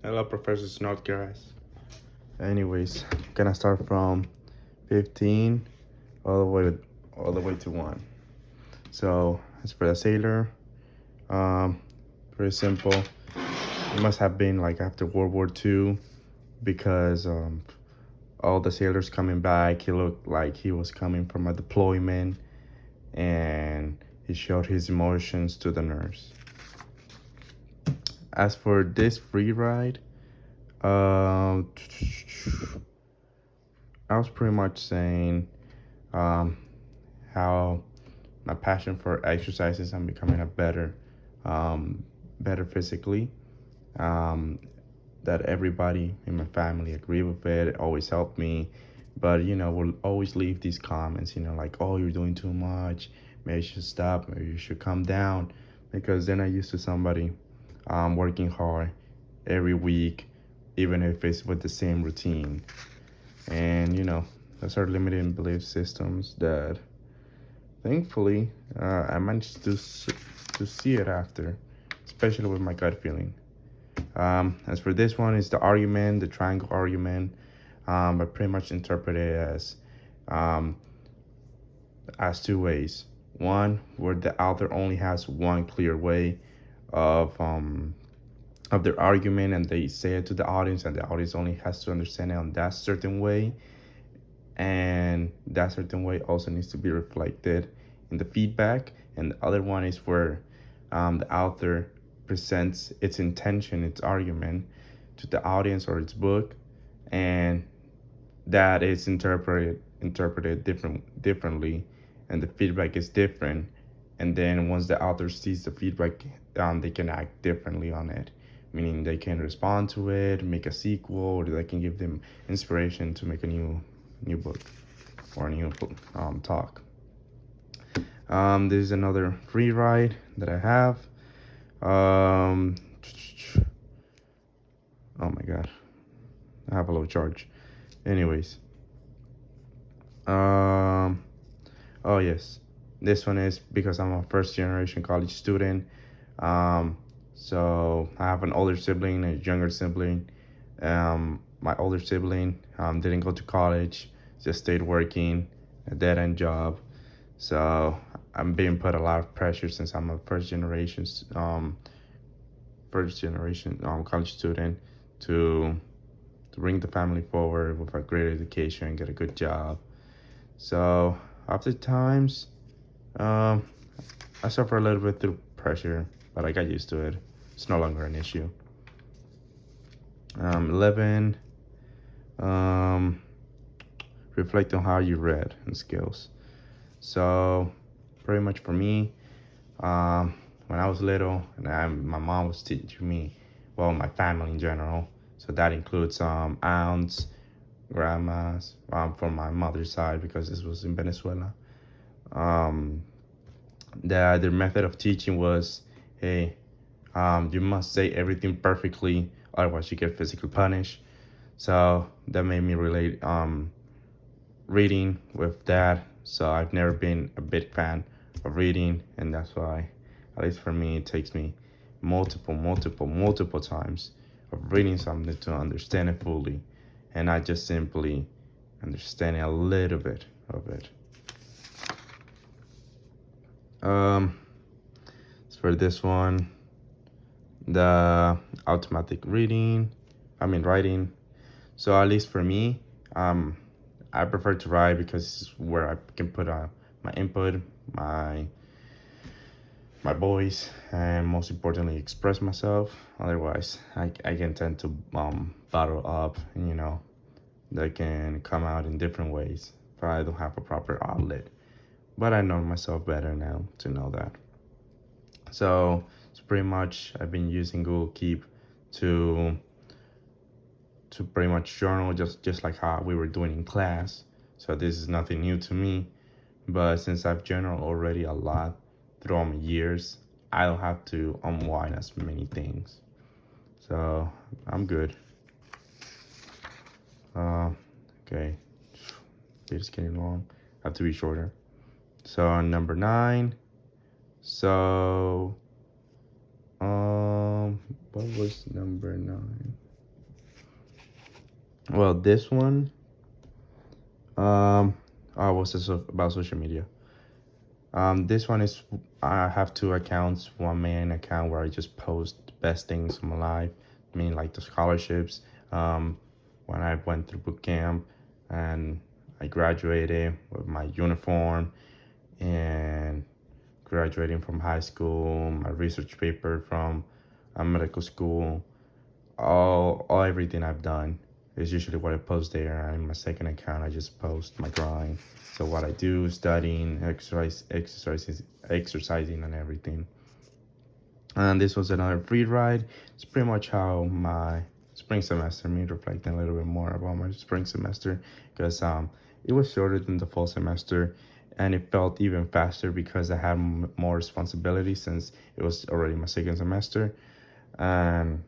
Hello, Professor Snodgrass. Anyways, gonna start from 15 all the way to 1. So, as for the sailor, um, pretty simple. It must have been like after World War II because all the sailors coming back, he looked like he was coming from a deployment, and he showed his emotions to the nurse. As for this free ride, um, I was pretty much saying um, how my passion for exercises and becoming a better physically. Um, that everybody in my family agree with it. It always helped me, but we'll always leave these comments. Like, oh, you're doing too much. Maybe you should stop. Maybe you should calm down. Because then I used to somebody working hard every week, even if it's with the same routine. And those are limiting belief systems that thankfully I managed to see it after, especially with my gut feeling. As for this one, is the argument, the triangle argument. I pretty much interpret it um, as two ways. One, where the author only has one clear way of their argument, and they say it to the audience, and the audience only has to understand it on that certain way, and that certain way also needs to be reflected in the feedback. And the other one is where the author presents its intention, its argument to the audience or its book, and that is interpreted differently, and the feedback is different. And then once the author sees the feedback, they can act differently on it, meaning they can respond to it, make a sequel, or they can give them inspiration to make a new book or a new talk. This is another free ride that I have. Um, oh my god, I have a low charge. Anyways, um, oh yes, this one is because I'm a first generation college student. Um, so I have an older sibling and a younger sibling. My older sibling didn't go to college, just stayed working a dead end job. So I'm being put a lot of pressure since I'm a first generation college student to bring the family forward with a great education and get a good job. So after times, um, I suffer a little bit through pressure, but I got used to it. It's no longer an issue. 11. Um, Reflect on how you read and skills. So pretty much for me, when I was little, and my mom was teaching me, well, my family in general. So that includes aunts, grandmas, from my mother's side because this was in Venezuela. Um, their method of teaching was, hey, you must say everything perfectly, otherwise you get physically punished. So that made me relate reading with that. So I've never been a big fan of reading, and that's why, at least for me, it takes me multiple times of reading something to understand it fully, and not just simply understanding a little bit of it. Um, for this one, the automatic writing. So at least for me, I prefer to write because it's where I can put my input, my voice, and most importantly, express myself. Otherwise, I can tend to bottle up, and that can come out in different ways if I don't have a proper outlet. But I know myself better now to know that. So it's pretty much I've been using Google Keep to pretty much journal just like how we were doing in class. So this is nothing new to me, but since I've journaled already a lot throughout my years, I don't have to unwind as many things. So I'm good. Okay, it's getting long. I have to be shorter. So number 9. So what was number 9? Well, this one, um, was also about social media. This one is I have two accounts. One main account where I just post the best things from my life, I mean like the scholarships. Um, when I went through boot camp and I graduated with my uniform and graduating from high school, my research paper from medical school, all everything I've done is usually what I post there. And in my second account, I just post my grind. So what I do, studying, exercising, and everything. And this was another free ride. It's pretty much how my spring semester, me reflecting a little bit more about my spring semester, because it was shorter than the fall semester, and it felt even faster because I had more responsibility since it was already my second semester. And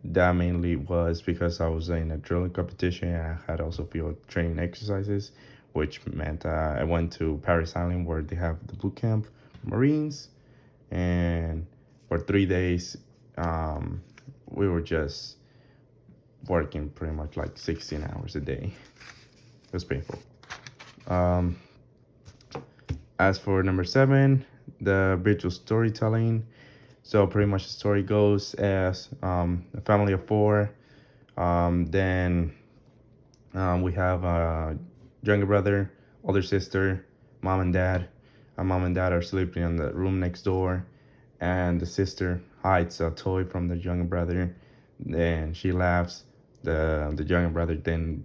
that mainly was because I was in a drilling competition and I had also field training exercises, which meant I went to Paris Island where they have the boot camp for Marines. And for 3 days, um, we were just working pretty much like 16 hours a day. It was painful. Um, as for number seven, the visual storytelling. So pretty much the story goes as a family of four. Then we have a younger brother, older sister, mom and dad. Mom and dad are sleeping in the room next door, and the sister hides a toy from the younger brother. Then she laughs. The younger brother then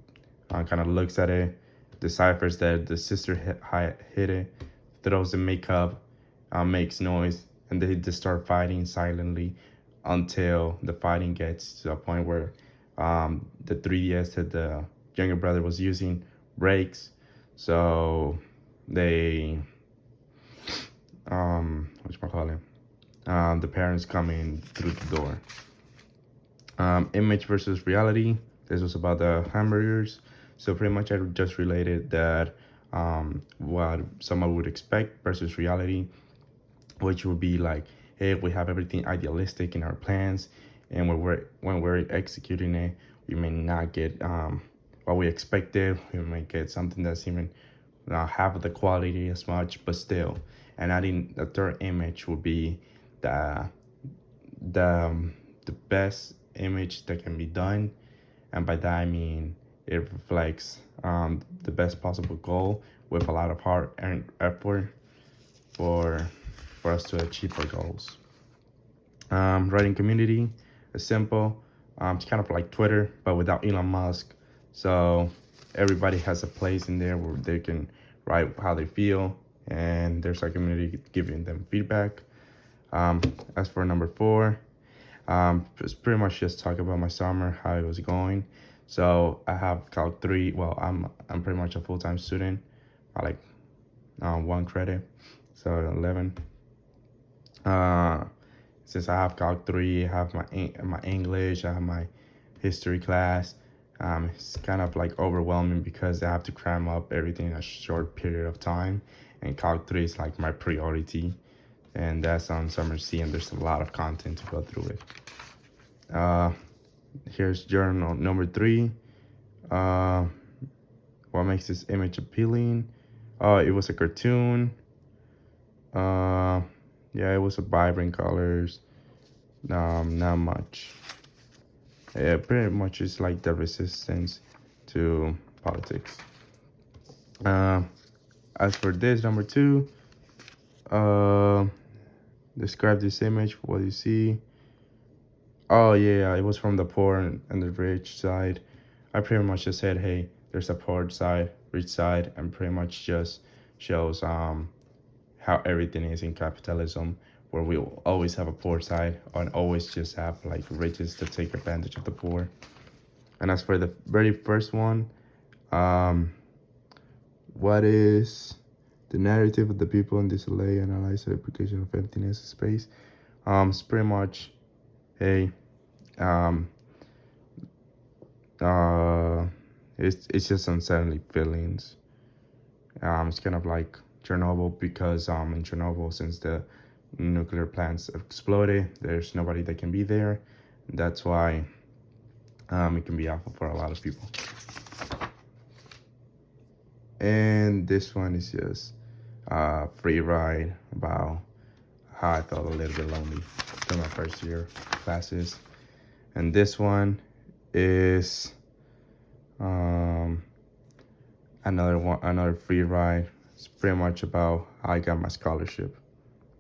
kind of looks at it, deciphers that the sister hit it, throws the makeup, makes noise, and they just start fighting silently until the fighting gets to a point where the 3DS that the younger brother was using breaks. So they, what you call it? The parents coming through the door. Image versus reality. This was about the hamburgers. So pretty much I just related that what someone would expect versus reality, which would be like, hey, we have everything idealistic in our plans, and when we're executing it, we may not get what we expected. We may get something that's even half of the quality as much, but still. And adding the third image would be the the best image that can be done, and by that I mean it reflects the best possible goal with a lot of hard and effort for us to achieve our goals. Writing community is simple. It's kind of like Twitter, but without Elon Musk. So everybody has a place in there where they can write how they feel, and there's a community giving them feedback. As for number four, it's pretty much just talk about my summer, how it was going. So I have Calc 3. Well, I'm pretty much a full-time student. I like one credit, so 11. Uh, since I have Calc 3, I have my English, I have my history class. It's kind of like overwhelming because I have to cram up everything in a short period of time, and Calc 3 is like my priority, and that's on Summer C, and there's a lot of content to go through it. Here's journal number 3. Uh, what makes this image appealing? It was a cartoon. Uh, yeah, it was a vibrant colors. Not much. Yeah, pretty much it's like the resistance to politics. Uh, as for this number 2, uh, describe this image. What do you see? Oh yeah, it was from the poor and the rich side. I pretty much just said, hey, there's a poor side, rich side, and pretty much just shows how everything is in capitalism, where we always have a poor side and always just have like riches to take advantage of the poor. And as for the very first one, um, what is the narrative of the people in this LA analyze the application of emptiness in space? It's pretty much, hey, um, uh, it's just unsettling feelings. It's kind of like Chernobyl because in Chernobyl, since the nuclear plants exploded, there's nobody that can be there. That's why It can be awful for a lot of people. And this one is just a free ride about how I felt a little bit lonely during my first year classes. And this one is um, another free ride. It's pretty much about how I got my scholarship.